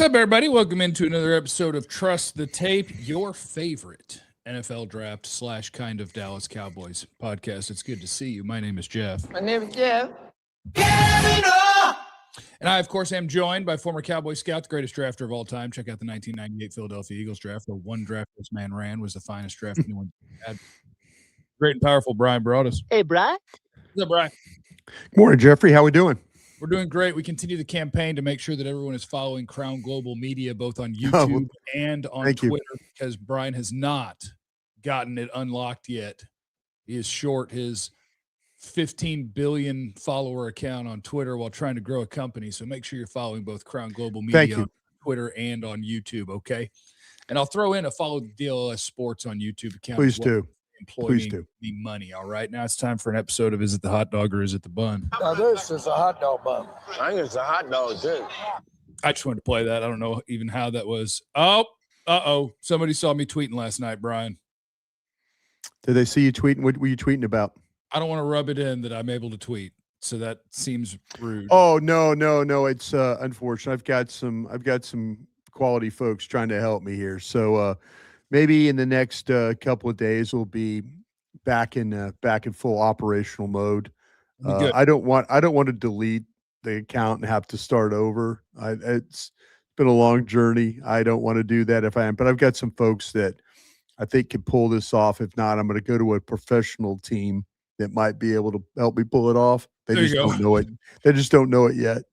up, everybody? Welcome into another episode of Trust the Tape, your favorite NFL draft / kind of Dallas Cowboys podcast. It's good to see you. My name is Jeff. My name is Jeff. And I, of course, am joined by former Cowboy scout, the greatest drafter of all time. Check out the 1998 Philadelphia Eagles draft, where one draft this man ran was the finest draft anyone had. Great and powerful Bryan Broaddus. Hey, Bryan. What's up, Bryan? Good morning, Jeffrey. How we doing? We're doing great. We continue the campaign to make sure that everyone is following Crown Global Media, both on YouTube and on Twitter, because Bryan has not gotten it unlocked yet. He is short his 15 billion follower account on Twitter while trying to grow a company. So make sure you're following both Crown Global Media on Twitter and on YouTube, okay? And I'll throw in a follow DLS Sports on YouTube account. Please do. Please do. Me money. All right. Now it's time for an episode of Is It the Hot Dog or Is It the Bun? Now this is a hot dog bun. I think it's a hot dog too. I just wanted to play that. I don't know even how that was. Oh, somebody saw me tweeting last night, Bryan. Did they see you tweeting? What were you tweeting about? I don't want to rub it in that I'm able to tweet, so that seems rude. Oh, no. It's unfortunate. I've got some quality folks trying to help me here. So maybe in the next couple of days we'll be back in full operational mode. I don't want to delete the account and have to start over. It's been a long journey. I don't want to do that if I am, but I've got some folks that I think can pull this off. If not, I'm going to go to a professional team that might be able to help me pull it off. They just don't know it. They just don't know it yet.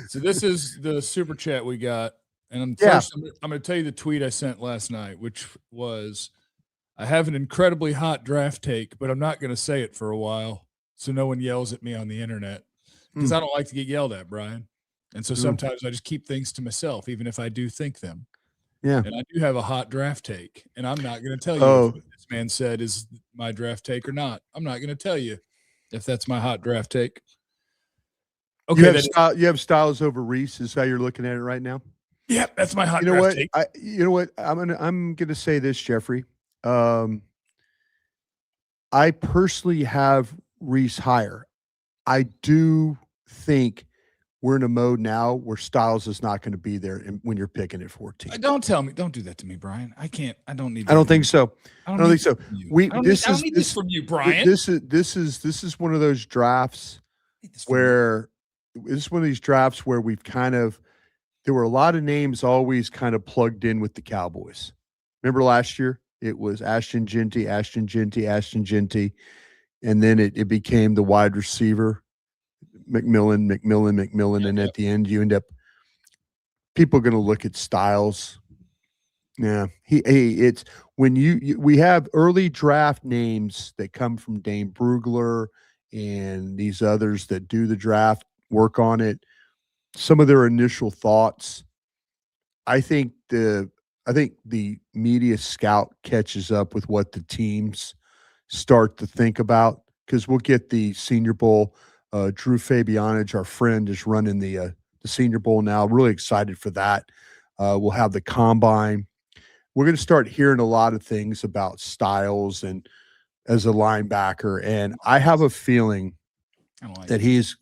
So this is the super chat we got. And first, I'm going to tell you the tweet I sent last night, which was, I have an incredibly hot draft take, but I'm not going to say it for a while so no one yells at me on the internet, because I don't like to get yelled at, Bryan. And so sometimes I just keep things to myself, even if I do think them. Yeah. And I do have a hot draft take, and I'm not going to tell you if what this man said is my draft take or not. I'm not going to tell you if that's my hot draft take. Okay. You have Styles over Reese is how you're looking at it right now? Yeah, that's my hot draft take. You know what? I'm gonna say this, Jeffrey. I personally have Reese higher. I do think we're in a mode now where Styles is not going to be there when you're picking at 14. Don't tell me. Don't do that to me, Bryan. I can't. I don't need. I don't think so. I don't think so. I don't need this from you, Bryan. This is one of those drafts where it's one of these drafts where we've kind of. There were a lot of names always kind of plugged in with the Cowboys. Remember last year? It was Ashton Jeanty, and then it became the wide receiver, McMillan, and at the end you end up people are going to look at Styles. Yeah, it's when we have early draft names that come from Dane Brugler and these others that do the draft, work on it. Some of their initial thoughts, I think the media scout catches up with what the teams start to think about, because we'll get the Senior Bowl. Drew Fabianich, our friend, is running the Senior Bowl now. Really excited for that. We'll have the Combine. We're going to start hearing a lot of things about Styles and as a linebacker, and I have a feeling that he's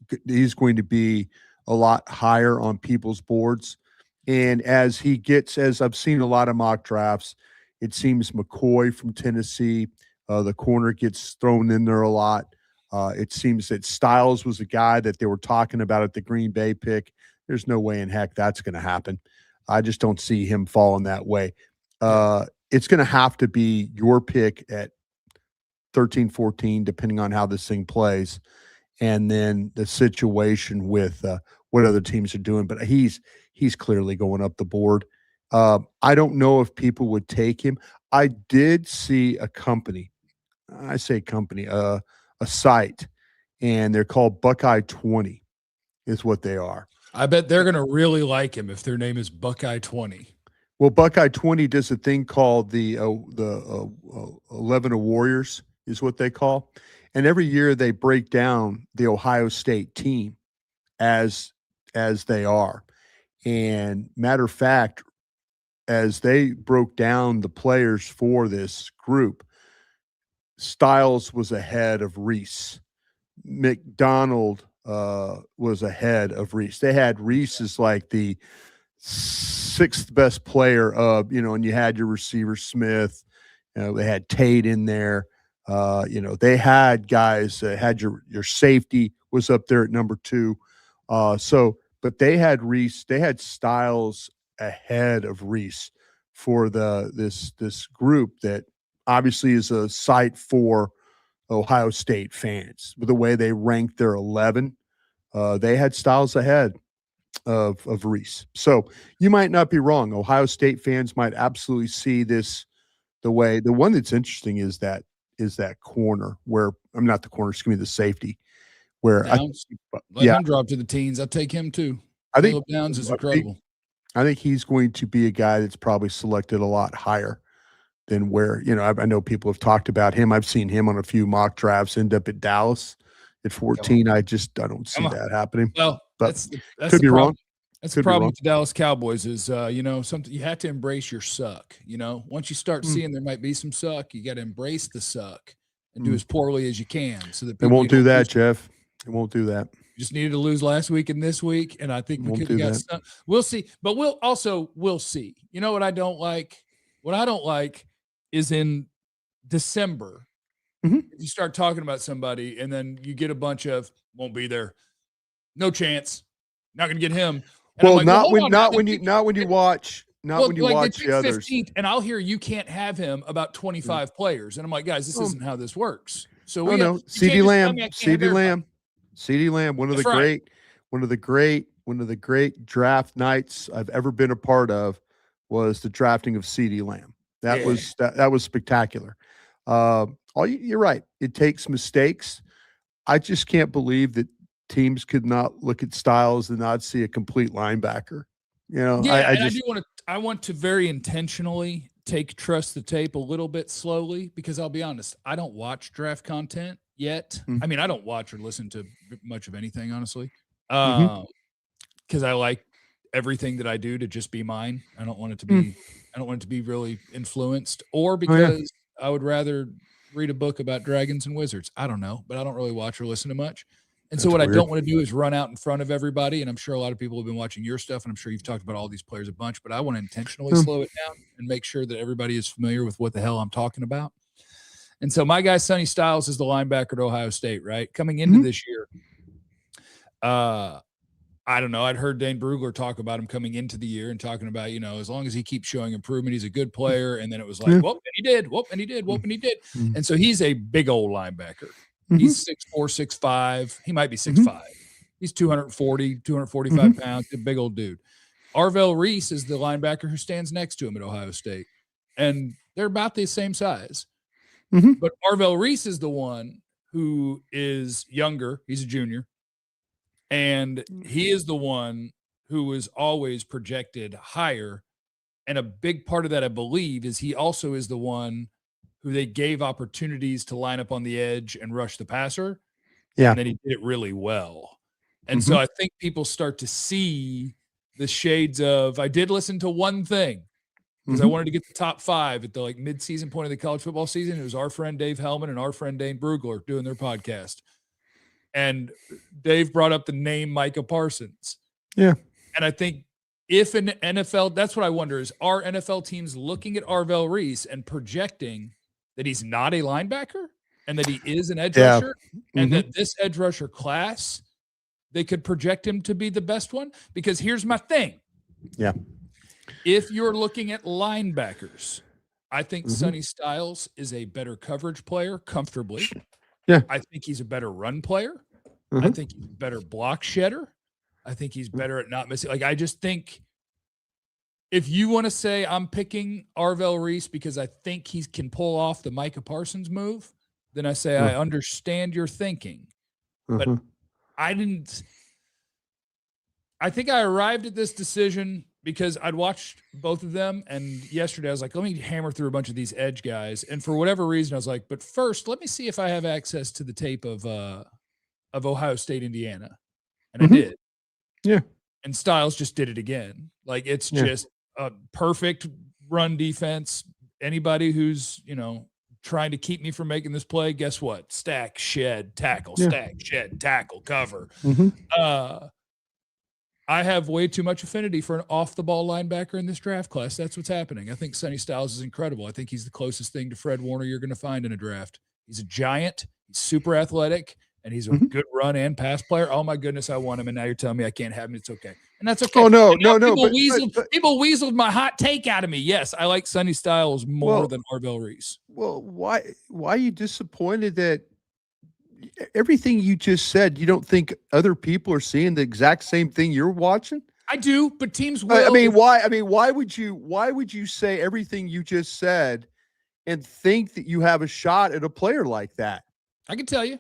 going to be a lot higher on people's boards. And as I've seen a lot of mock drafts, it seems McCoy from Tennessee, the corner, gets thrown in there a lot. It seems that Styles was a guy that they were talking about at the Green Bay pick. There's no way in heck that's going to happen. I just don't see him falling that way. It's going to have to be your pick at 13, 14, depending on how this thing plays. And then the situation with what other teams are doing, but he's clearly going up the board. I don't know if people would take him. I did see a company. I say company, a site, and they're called Buckeye 20 is what they are. I bet they're going to really like him if their name is Buckeye 20. Well, Buckeye 20 does a thing called the 11 of Warriors is what they call. And every year they break down the Ohio State team as they are. And matter of fact, as they broke down the players for this group, Styles was ahead of Reese. McDonald was ahead of Reese. They had Reese as like the sixth best player of, and you had your receiver Smith, they had Tate in there. They had guys that had your safety was up there at number 2. But they had Reese, they had Styles ahead of Reese for this group that obviously is a sight for Ohio State fans with the way they ranked their 11. They had Styles ahead of Reese. So you might not be wrong. Ohio State fans might absolutely see this the way. The one that's interesting is that corner where I'm not the corner, excuse me, the safety where let him drop to the teens. I'll take him too. I think Downs is incredible. I think he's going to be a guy that's probably selected a lot higher than where, I know people have talked about him. I've seen him on a few mock drafts end up at Dallas at 14. I don't see that happening. Well, but that's could be wrong. That's the problem with the Dallas Cowboys is, something you have to embrace your suck. Once you start seeing there might be some suck, you got to embrace the suck and do as poorly as you can. So that they won't do that, Jeff. It won't do that. Just needed to lose last week and this week, and I think we could have got some. We'll see, but we'll see. You know what I don't like? What I don't like is in December, if you start talking about somebody and then you get a bunch of won't be there, no chance, not going to get him. And well, not when you watch the others. 15th, and I'll hear you can't have him about 25 players, and I'm like, guys, this isn't how this works. So CeeDee Lamb, one of the great draft nights I've ever been a part of was the drafting of CeeDee Lamb. That was spectacular. You're right. It takes mistakes. I just can't believe that teams could not look at Styles and not see a complete linebacker. I want to very intentionally trust the tape a little bit slowly because I'll be honest, I don't watch draft content yet. I mean, I don't watch or listen to much of anything, honestly, because I like everything that I do to just be mine. I don't want it to be. I don't want it to be really influenced, or because I would rather read a book about dragons and wizards. I don't know, but I don't really watch or listen to much. And so what weird. I don't want to do is run out in front of everybody. And I'm sure a lot of people have been watching your stuff, and I'm sure you've talked about all these players a bunch, but I want to intentionally slow it down and make sure that everybody is familiar with what the hell I'm talking about. And so my guy, Sonny Styles, is the linebacker at Ohio State, right? Coming into this year, I don't know. I'd heard Dane Brugler talk about him coming into the year and talking about, as long as he keeps showing improvement, he's a good player. And then it was like, whoop, and he did, whoop, and he did, whoop, and he did. And so he's a big old linebacker. He's 6'4", 6'5". He might be 6'5". He's 240, 245 pounds, a big old dude. Arvell Reese is the linebacker who stands next to him at Ohio State. And they're about the same size. But Arvell Reese is the one who is younger. He's a junior. And he is the one who is always projected higher. And a big part of that, I believe, is he also is the one who they gave opportunities to line up on the edge and rush the passer. Yeah. And then he did it really well. And so I think people start to see the shades of, I did listen to one thing because I wanted to get the top 5 at the mid-season point of the college football season. It was our friend Dave Hellman and our friend Dane Brugler doing their podcast. And Dave brought up the name Micah Parsons. Yeah. And I think if an NFL, that's what I wonder is, are NFL teams looking at Arvell Reese and projecting that he's not a linebacker and that he is an edge rusher and that this edge rusher class, they could project him to be the best one? Because here's my thing. Yeah. If you're looking at linebackers, I think Sonny Styles is a better coverage player comfortably. Yeah. I think he's a better run player. I think he's a better block shedder. I think he's better at not missing. I just think if you want to say I'm picking Arvell Reese because I think he can pull off the Micah Parsons move, then I say I understand your thinking. But I didn't. I think I arrived at this decision because I'd watched both of them, and yesterday I was like, let me hammer through a bunch of these edge guys. And for whatever reason, I was like, but first, let me see if I have access to the tape of Ohio State, Indiana. And I did. Yeah. And Styles just did it again. It's just a perfect run defense. Anybody who's, trying to keep me from making this play, guess what? Stack, shed, tackle, stack, shed, tackle, cover. I have way too much affinity for an off-the-ball linebacker in this draft class. That's what's happening. I think Sonny Styles is incredible. I think he's the closest thing to Fred Warner you're going to find in a draft. He's a giant. He's super athletic, and he's a good run and pass player. Oh, my goodness, I want him, and now you're telling me I can't have him. It's okay. And that's okay. Oh, no. People weaseled my hot take out of me. Yes, I like Sonny Styles more than Arvell Reese. Well, why are you disappointed that everything you just said, you don't think other people are seeing the exact same thing you're watching? I do, but teams will. Why would you say everything you just said and think that you have a shot at a player like that? I can tell you.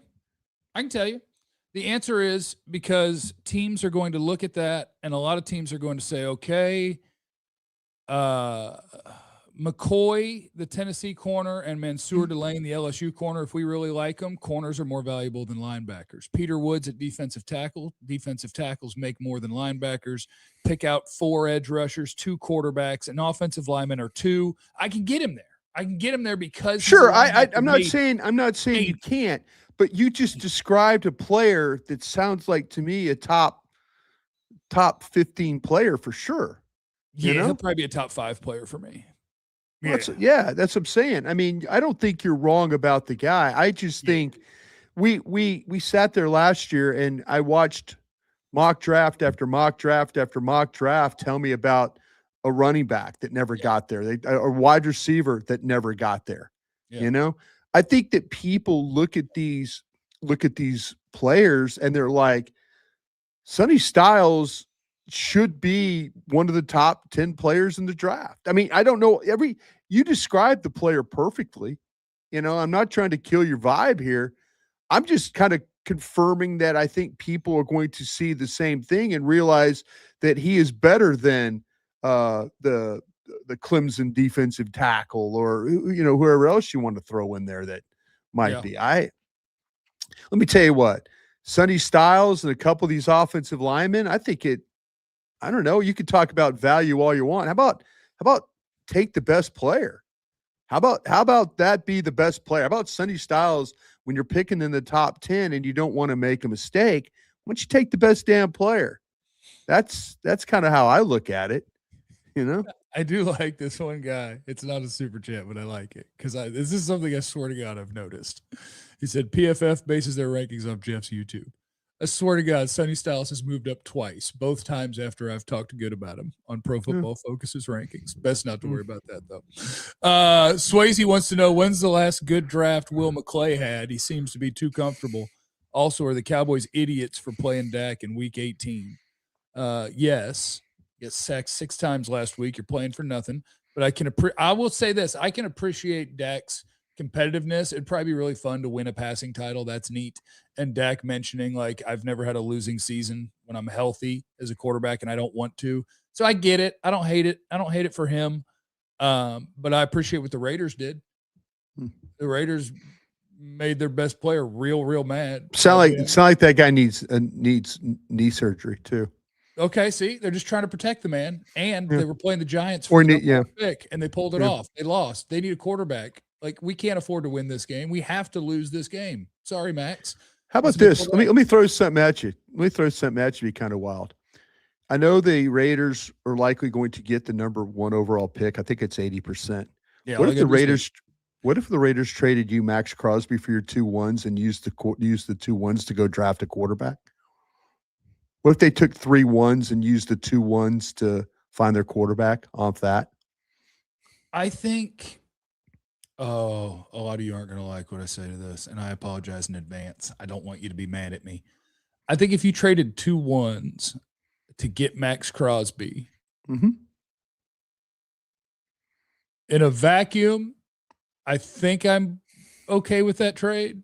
The answer is because teams are going to look at that, and a lot of teams are going to say, okay, McCoy, the Tennessee corner, and Mansour Delane, the LSU corner, if we really like them, corners are more valuable than linebackers. Peter Woods at defensive tackle. Defensive tackles make more than linebackers. Pick out 4 edge rushers, 2 quarterbacks, and offensive linemen are 2. I can get him there. Because sure, I'm not saying you can't, but you just described a player that sounds like to me a top 15 player for sure. Yeah, he'll probably be a top 5 player for me. That's what I'm saying. I mean, I don't think you're wrong about the guy. I just think we sat there last year and I watched mock draft after mock draft after mock draft tell me about a running back that never got there, a wide receiver that never got there. Yeah. You know, I think that people look at these players and they're like, Sonny Styles should be one of the top 10 players in the draft. I mean, I don't know. You described the player perfectly. You know, I'm not trying to kill your vibe here. I'm just kind of confirming that I think people are going to see the same thing and realize that he is better than the Clemson defensive tackle or, you know, whoever else you want to throw in there that might be. Let me tell you what, Sonny Styles and a couple of these offensive linemen, I don't know. You could talk about value all you want. How about take the best player? How about that be the best player? How about Sonny Styles when you're picking in the top 10 and you don't want to make a mistake? Why don't you take the best damn player? That's kind of how I look at it. You know, I do like this one guy. It's not a super chat, but I like it because this is something I swear to God I've noticed. He said PFF bases their rankings off Jeff's YouTube. I swear to God, Sonny Styles has moved up twice, both times after I've talked good about him on Pro Football Focus's rankings. Best not to worry about that, though. Swayze wants to know, when's the last good draft Will McClay had? He seems to be too comfortable. Also, are the Cowboys idiots for playing Dak in Week 18? Yes. Get sacked 6 times last week. You're playing for nothing. But I will say this. I can appreciate Dak's competitiveness. It'd probably be really fun to win a passing title. That's neat. And Dak mentioning, like, I've never had a losing season when I'm healthy as a quarterback and I don't want to. So I get it. I don't hate it. I don't hate it for him. But I appreciate what the Raiders did. The Raiders made their best player real mad. Sound like that guy needs knee surgery too. Okay, see, they're just trying to protect the man, and they were playing the Giants for the pick, and they pulled it off. They lost. They need a quarterback. Like, we can't afford to win this game. We have to lose this game. Sorry, Max. How about this? Let me throw something at you. Be kind of wild. I know the Raiders are likely going to get the number 1 overall pick. I think it's 80%. Yeah. What if the Raiders traded you Max Crosby for your 2 1s and used the 2 1s to go draft a quarterback? What if they took 3 1s and used the 2 1s to find their quarterback off that? I think, a lot of you aren't going to like what I say to this, and I apologize in advance. I don't want you to be mad at me. I think if you traded 2 1s to get Max Crosby in a vacuum, I think I'm okay with that trade.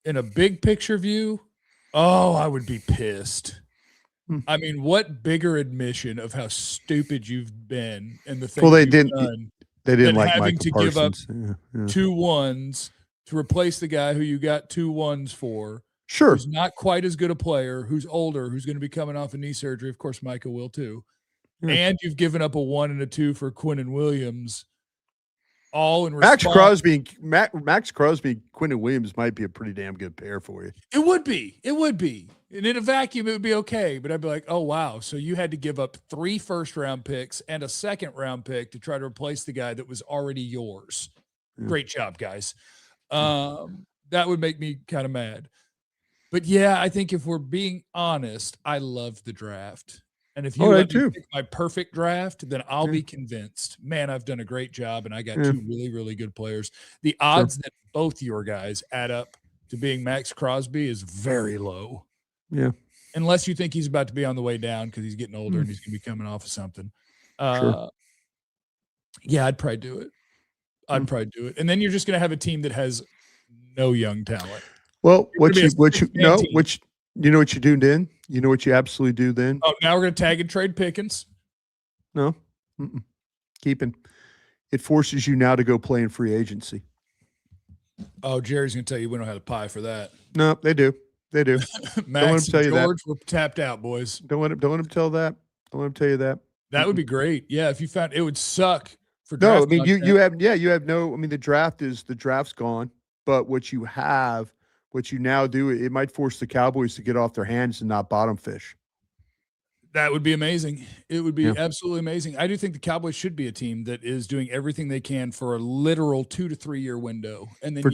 In a big picture view, I would be pissed. I mean, what bigger admission of how stupid you've been and the things they like didn't like having Michael to Parsons. give up 2 1s to replace the guy who you got 2 1s for. Sure. Who's not quite as good a player, who's older, who's going to be coming off a knee surgery. Of course, Micah will too. And you've given up a 1 and a 2 for Quinnen Williams. all in Max response. Crosby and Quentin Williams might be a pretty damn good pair for you. It would be. And in a vacuum, it would be okay. But I'd be like, oh, wow. So you had to give up 3 first-round picks and a second-round pick to try to replace the guy that was already yours. Yeah. Great job, guys. That would make me kind of mad. But, yeah, I think if we're being honest, I love the draft. And if you let me pick my perfect draft, then I'll be convinced, man, I've done a great job and I got 2 really, really good players. The odds that both your guys add up to being Max Crosby is very low. Yeah. Unless you think he's about to be on the way down because he's getting older and he's going to be coming off of something. Yeah, I'd probably do it. And then you're just going to have a team that has no young talent. Well, you know what you do then? You know what you absolutely do then? Oh, now we're going to tag and trade Pickens? No. Keeping. It forces you now to go play in free agency. Oh, Jerry's going to tell you we don't have a pie for that. No, they do. They do. Max and George were tapped out, boys. Don't let him tell that. Don't let him tell you that. That would be great. Yeah, if you found it would suck for no. I mean, you have no. I mean, the draft's gone. But what you now do, it might force the Cowboys to get off their hands and not bottom fish. That would be amazing. It would be absolutely amazing. I do think the Cowboys should be a team that is doing everything they can for a literal 2 to 3 year window. And then,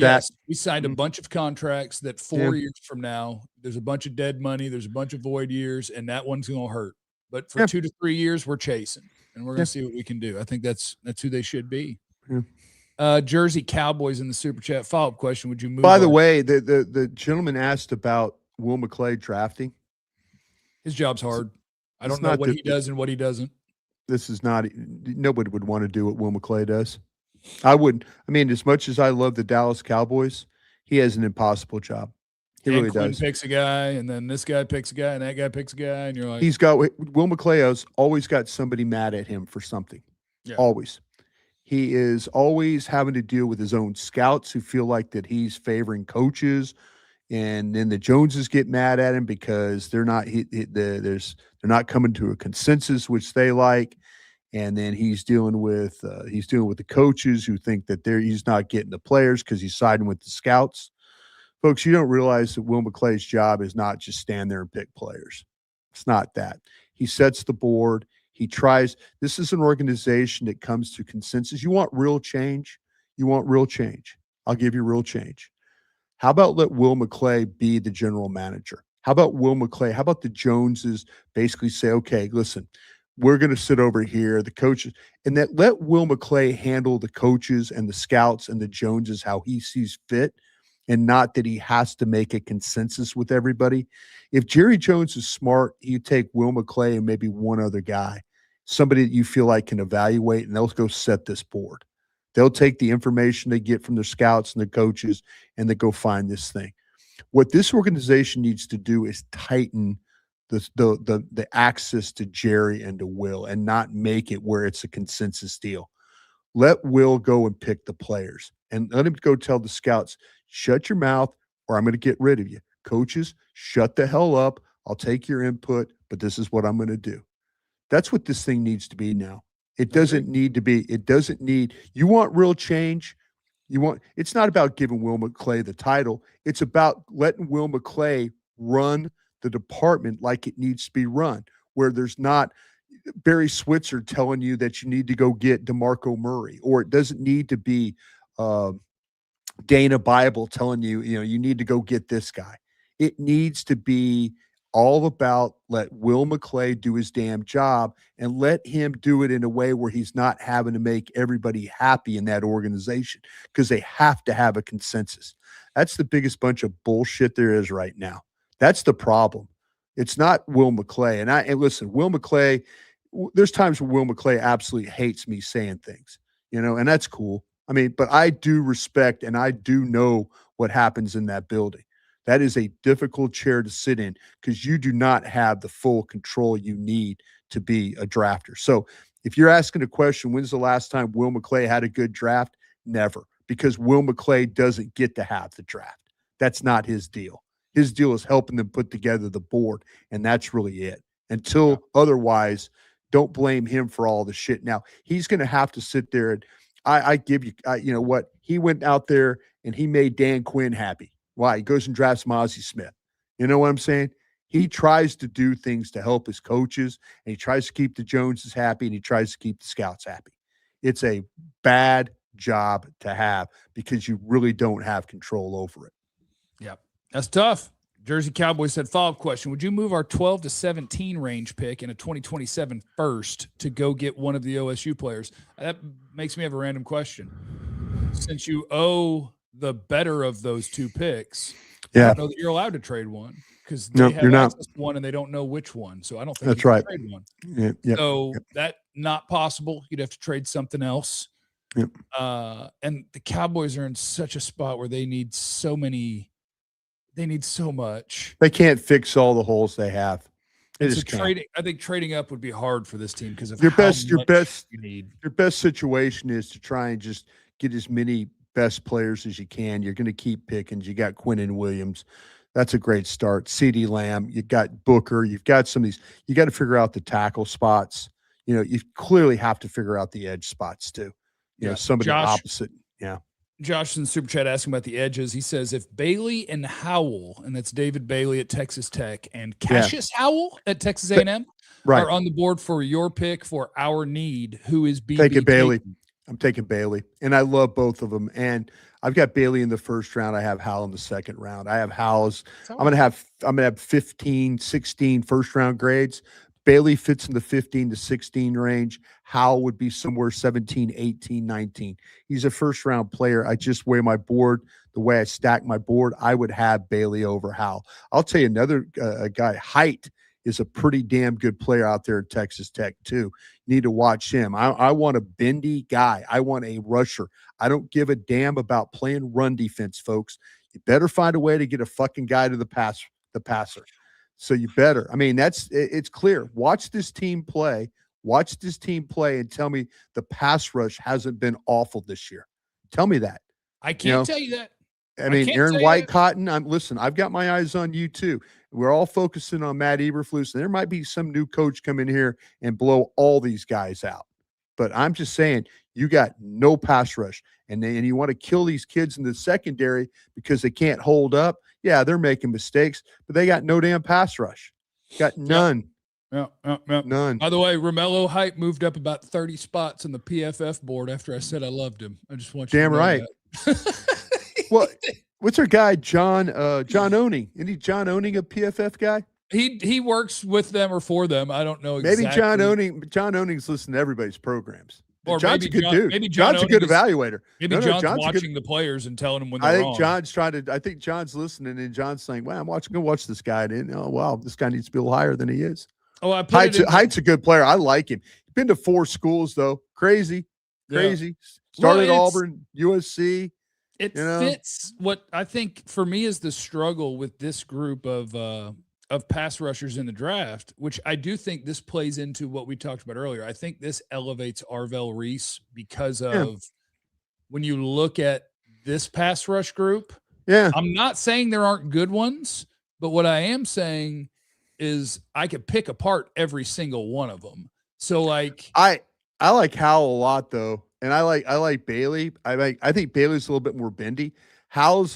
we signed a bunch of contracts that 4 years from now, there's a bunch of dead money, there's a bunch of void years, and that one's going to hurt. But for 2 to 3 years, we're chasing, and we're going to see what we can do. I think that's who they should be. Yeah. Jersey Cowboys in the Super Chat. Follow-up question, would you move By the way, the gentleman asked about Will McClay drafting. His job's hard. I don't know what he does and what he doesn't. This is not – nobody would want to do what Will McClay does. I wouldn't – I mean, as much as I love the Dallas Cowboys, he has an impossible job. He really Quinn does. Picks a guy, and then this guy picks a guy, and that guy picks a guy, and you're like – Will McClay has always got somebody mad at him for something. Yeah. Always. He is always having to deal with his own scouts who feel like that he's favoring coaches, and then the Joneses get mad at him because they're not they're not coming to a consensus which they like, and then he's dealing with the coaches who think that he's not getting the players because he's siding with the scouts. Folks, you don't realize that Will McClay's job is not just stand there and pick players. It's not that. He sets the board. He tries. This is an organization that comes to consensus. You want real change? You want real change? I'll give you real change. How about let Will McClay be the general manager? How about Will McClay? How about the Joneses basically say, okay, listen, we're going to sit over here, the coaches, and that let Will McClay handle the coaches and the scouts and the Joneses how he sees fit, and not that he has to make a consensus with everybody. If Jerry Jones is smart, you take Will McClay and maybe one other guy, somebody that you feel like can evaluate, and they'll go set this board. They'll take the information they get from their scouts and the coaches, and they go find this thing. What this organization needs to do is tighten the access to Jerry and to Will, and not make it where it's a consensus deal. Let Will go and pick the players, and let him go tell the scouts, shut your mouth or I'm going to get rid of you. Coaches, shut the hell up. I'll take your input, but this is what I'm going to do. That's what this thing needs to be now. It doesn't need to be. It doesn't need. You want real change. It's not about giving Will McClay the title. It's about letting Will McClay run the department like it needs to be run, where there's not Barry Switzer telling you that you need to go get DeMarco Murray, or it doesn't need to be Dana Bible telling you, you need to go get this guy. It needs to be all about let Will McClay do his damn job, and let him do it in a way where he's not having to make everybody happy in that organization, because they have to have a consensus. That's the biggest bunch of bullshit there is right now. That's the problem. It's not Will McClay. And listen, Will McClay, there's times when Will McClay absolutely hates me saying things, and that's cool. I mean, but I do respect and I do know what happens in that building. That is a difficult chair to sit in, because you do not have the full control you need to be a drafter. So if you're asking a question, when's the last time Will McClay had a good draft? Never, because Will McClay doesn't get to have the draft. That's not his deal. His deal is helping them put together the board, and that's really it. Until otherwise, don't blame him for all the shit. Now, he's going to have to sit there I give you, you know what? He went out there and he made Dan Quinn happy. Why? He goes and drafts Mozzie Smith. You know what I'm saying? He tries to do things to help his coaches, and he tries to keep the Joneses happy, and he tries to keep the scouts happy. It's a bad job to have because you really don't have control over it. Yep. That's tough. Jersey Cowboys said, follow-up question. Would you move our 12 to 17 range pick in a 2027 first to go get one of the OSU players? That makes me have a random question. Since you owe the better of those two picks, I don't know that you're allowed to trade one because they have access to one and they don't know which one. So I don't think that's right. Trade one. So that not possible. You'd have to trade something else. Yep. And the Cowboys are in such a spot where they need so much. They can't fix all the holes they have. I think trading up would be hard for this team because of your best situation is to try and just get as many best players as you can. You're going to keep Pickens. You got Quinnen Williams. That's a great start. CeeDee Lamb. You got Booker. You've got some of these. You got to figure out the tackle spots. You know, you clearly have to figure out the edge spots too. You know, somebody opposite. Yeah. Josh in the Super Chat asking about the edges. He says, if Bailey and Howell, and that's David Bailey at Texas Tech, and Cassius Howell at Texas A&M are on the board for your pick for our need, who is BB? Taking Bailey. I'm taking Bailey, and I love both of them. And I've got Bailey in the first round. I have Howell in the second round. I have Howell's. I'm gonna have 15, 16 first round grades. Bailey fits in the 15 to 16 range. Howell would be somewhere 17, 18, 19. He's a first-round player. I just weigh my board, the way I stack my board, I would have Bailey over Howell. I'll tell you another guy, Height, is a pretty damn good player out there at Texas Tech, too. You need to watch him. I want a bendy guy. I want a rusher. I don't give a damn about playing run defense, folks. You better find a way to get a fucking guy to the passer. So you better. I mean, it's clear. Watch this team play. Watch this team play and tell me the pass rush hasn't been awful this year. Tell me that. I can't tell you that. I mean, Aaron White Cotton, listen, I've got my eyes on you too. We're all focusing on Matt Eberflus, and there might be some new coach come in here and blow all these guys out. But I'm just saying, you got no pass rush, and you want to kill these kids in the secondary because they can't hold up. Yeah, they're making mistakes, but they got no damn pass rush. Got none. Yep. None. By the way, Romello Hype moved up about 30 spots on the PFF board after I said I loved him. I just want you to know right. Well, what's our guy, John Owning? Isn't he John Owning a PFF guy? He works with them or for them. I don't know exactly. Maybe John Owning's listening to everybody's programs. Or John's a good dude. Maybe John's a good evaluator. Maybe John's watching the players and telling them when they're wrong. I think John's listening, and John's saying, "Wow, I'm going to watch this guy." And wow, this guy needs to be a little higher than he is. Oh, Height's a good player. I like him. He's been to 4 schools though. Crazy. Started at Auburn, USC. It fits what I think for me is the struggle with this group of pass rushers in the draft, which I do think this plays into what we talked about earlier. I think this elevates Arvell Reese because of when you look at this pass rush group. Yeah. I'm not saying there aren't good ones, but what I am saying is I could pick apart every single one of them. So like I like Howell a lot though. And I like Bailey. I think Bailey's a little bit more bendy. Howell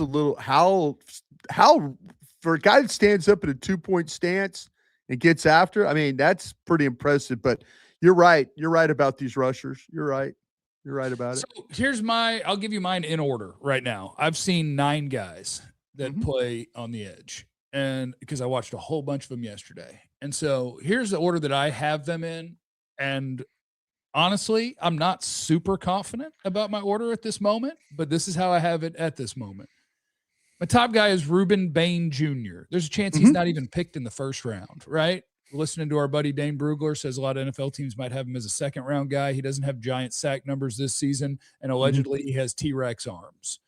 for a guy that stands up at a 2-point stance and gets after, I mean, that's pretty impressive. But you're right. You're right about these rushers. You're right. You're right about it. So I'll give you mine in order right now. I've seen 9 guys that play on the edge, and because I watched a whole bunch of them yesterday. And so here's the order that I have them in. And honestly, I'm not super confident about my order at this moment, but this is how I have it at this moment. My top guy is Reuben Bain Jr. There's a chance he's not even picked in the first round, right? Listening to our buddy Dane Brugler, says a lot of NFL teams might have him as a second-round guy. He doesn't have giant sack numbers this season, and allegedly he has T-Rex arms.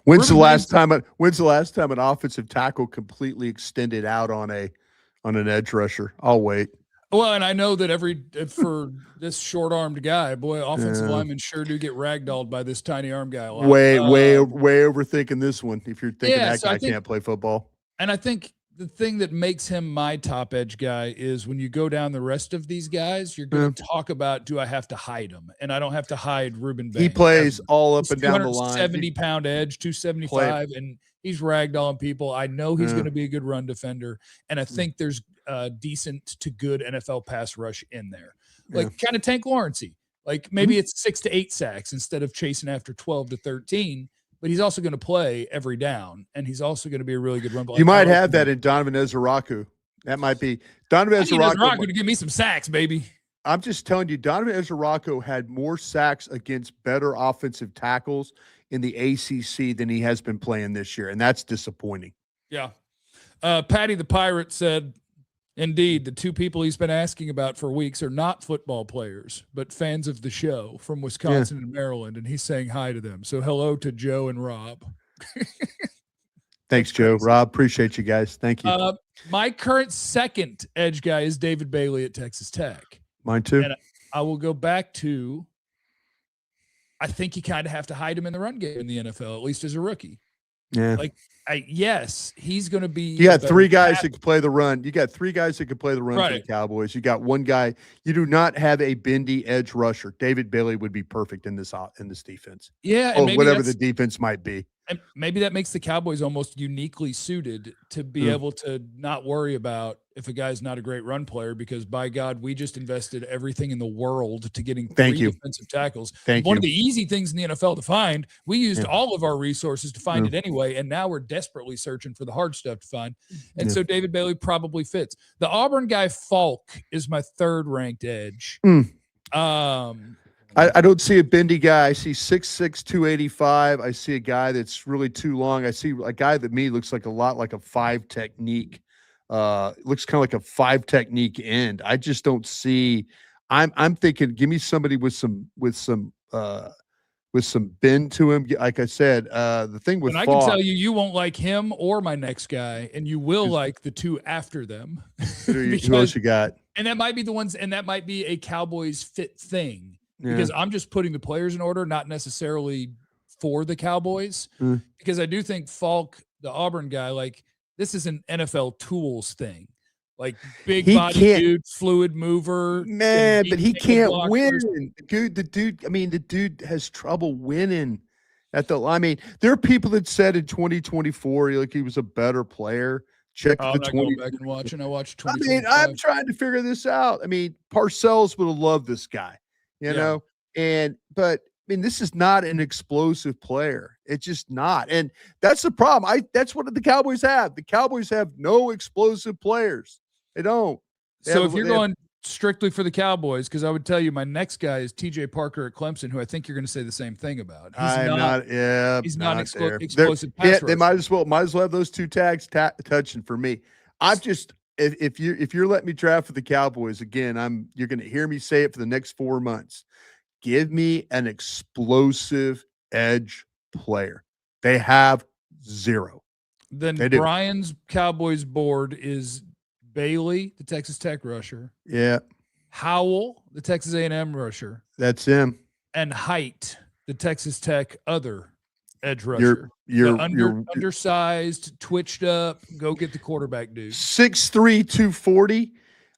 When's the last time an offensive tackle completely extended out on an edge rusher? I'll wait. Well, and I know that for this short-armed guy, boy, offensive linemen sure do get ragdolled by this tiny arm guy a lot. Way overthinking this one. If you're thinking that guy can't play football, and I think the thing that makes him my top edge guy is when you go down the rest of these guys, you're going to talk about, do I have to hide him? And I don't have to hide Ruben Banks. He plays all up and down the line. 270-pound edge, 275, and he's ragdolling people. I know he's going to be a good run defender, and I think there's decent to good NFL pass rush in there. Like kind of Tank Lawrence-y. Like maybe it's 6 to 8 sacks instead of chasing after 12 to 13. But he's also going to play every down, and he's also going to be a really good run blocker. You might have that in Donovan Ezeraku. That might be Donovan Ezeraku to give me some sacks, baby. I'm just telling you, Donovan Ezeraku had more sacks against better offensive tackles in the ACC than he has been playing this year, and that's disappointing. Yeah. Patty the Pirate said, indeed, the two people he's been asking about for weeks are not football players, but fans of the show from Wisconsin and Maryland, and he's saying hi to them. So hello to Joe and Rob. Thanks, Joe. Rob, appreciate you guys. Thank you. My current second edge guy is David Bailey at Texas Tech. Mine too. And I will go back to, I think you kind of have to hide him in the run game in the NFL, at least as a rookie. Yeah. Like, yes, he's going to be. You got three guys that can play the run. You got three guys that can play the run for the Cowboys. You got one guy. You do not have a bendy edge rusher. David Bailey would be perfect in this defense. Yeah, and whatever the defense might be. And maybe that makes the Cowboys almost uniquely suited to be able to not worry about if a guy's not a great run player, because by God, we just invested everything in the world to getting three defensive tackles. One of the easy things in the NFL to find, we used all of our resources to find it anyway, and now we're desperately searching for the hard stuff to find. And so David Bailey probably fits. The Auburn guy, Falk, is my third ranked edge. I don't see a bendy guy. I see 6'6", 285. I see a guy that's really too long. I see a guy that looks like a lot like a 5 technique. Looks kind of like a 5 technique end. I just don't see. I'm thinking, give me somebody with some bend to him. Like I said, the thing with I can tell you won't like him or my next guy, and you will like the two after them. Who else you got? And that might be the ones, and that might be a Cowboys fit thing. Because I'm just putting the players in order, not necessarily for the Cowboys. Because I do think Falk, the Auburn guy, like this is an NFL tools thing. Like big body dude, fluid mover. Man, but he can't win. The dude has trouble winning there are people that said in 2024, he was a better player. Check the 20. Going back and watching. I watched 20. I'm trying to figure this out. Parcells would have loved this guy. But this is not an explosive player. It's just not. And that's the problem. That's what the Cowboys have. The Cowboys have no explosive players. They don't. If you're going strictly for the Cowboys, because I would tell you my next guy is TJ Parker at Clemson, who I think you're going to say the same thing about. He's not explosive pass they might as well have those two tags touching for me. If you're letting me draft for the Cowboys again, you're going to hear me say it for the next 4 months. Give me an explosive edge player. They have zero. Then Bryan's Cowboys board is Bailey, the Texas Tech rusher. Yeah. Howell, the Texas A&M rusher. That's him. And Height, the Texas Tech other edge rusher. You're undersized, twitched up. Go get the quarterback, dude. 6'3", 240.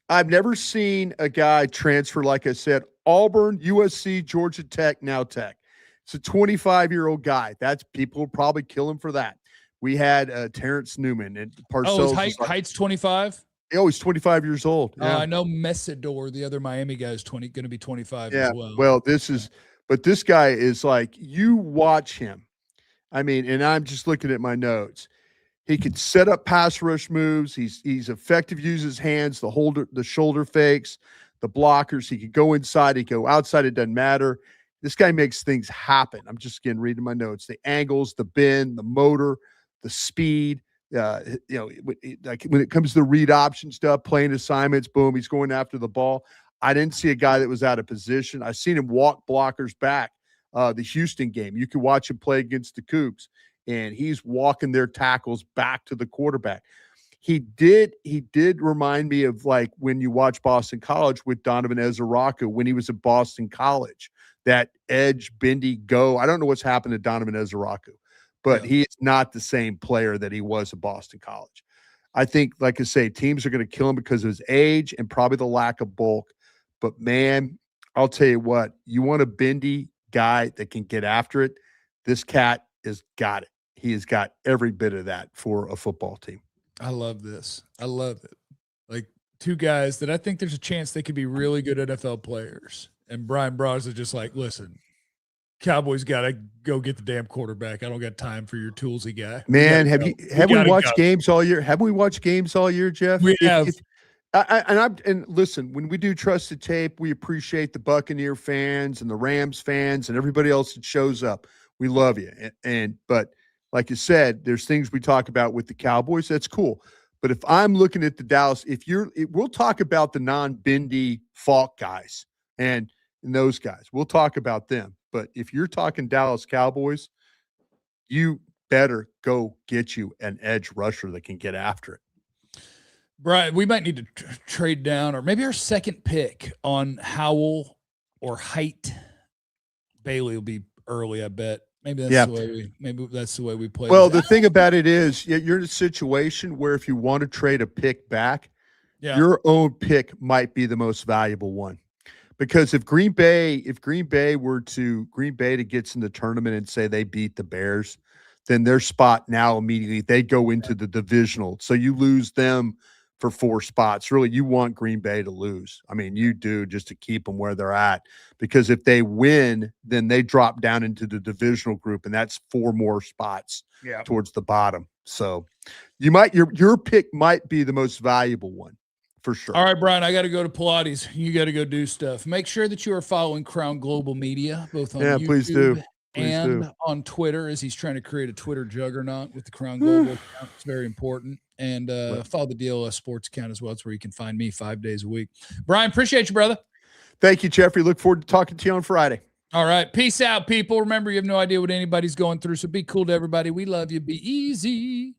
I've never seen a guy transfer, like I said, Auburn, USC, Georgia Tech, now Tech. It's a 25-year-old guy. People will probably kill him for that. We had Terrence Newman and Parcells. Height's 25? Oh, he's 25 years old. Yeah. I know Messidor, the other Miami guy, is going to be 25 as well. Well, this guy is like, you watch him. And I'm just looking at my notes. He can set up pass rush moves. He's effective, uses his hands, the shoulder fakes, the blockers. He can go inside, he can go outside. It doesn't matter. This guy makes things happen. I'm just reading my notes. The angles, the bend, the motor, the speed. Like when it comes to the read option stuff, playing assignments, boom, he's going after the ball. I didn't see a guy that was out of position. I've seen him walk blockers back. The Houston game, you could watch him play against the Cougs, and he's walking their tackles back to the quarterback. He did remind me of like when you watch Boston College with Donovan Ezeraku when he was at Boston College. That edge, bendy, go. I don't know what's happened to Donovan Ezeraku, but he is not the same player that he was at Boston College. I think, like I say, teams are going to kill him because of his age and probably the lack of bulk. But, man, I'll tell you what, you want a bendy guy that can get after it. This cat has got it. He has got every bit of that for a football team. I love this. I love it. Like, two guys that I think there's a chance they could be really good NFL players. And Brian Broaddus is just like, listen, Cowboys got to go get the damn quarterback. I don't got time for your toolsy guy. Man, have we watched games all year? Have we watched games all year, Jeff? We have. And listen, when we do Trusted Tape, we appreciate the Buccaneer fans and the Rams fans and everybody else that shows up. We love you. But like you said, there's things we talk about with the Cowboys. That's cool. But if I'm looking at the Dallas, we'll talk about the non-bendy Falk guys and those guys. We'll talk about them. But if you're talking Dallas Cowboys, you better go get you an edge rusher that can get after it. Brian, we might need to trade down, or maybe our second pick on Howell or Height. Bailey will be early, I bet. Maybe that's the way we play. Well, the thing about it is, you're in a situation where if you want to trade a pick back, your own pick might be the most valuable one. Because if Green Bay gets in the tournament and say they beat the Bears, then their spot now immediately they go into the divisional. So you lose them for 4 spots. Really, you want Green Bay to lose. I mean, you do, just to keep them where they're at. Because if they win, then they drop down into the divisional group, and that's 4 more spots towards the bottom. So your pick might be the most valuable one. For sure. All right, Brian, I got to go to Pilates. You got to go do stuff. Make sure that you are following Crown Global Media, both on YouTube please do. and on Twitter, as he's trying to create a Twitter juggernaut with the Crown Global account. It's very important. And follow the DLS Sports account as well. It's where you can find me 5 days a week. Brian, appreciate you, brother. Thank you, Jeffrey. Look forward to talking to you on Friday. All right. Peace out, people. Remember, you have no idea what anybody's going through, so be cool to everybody. We love you. Be easy.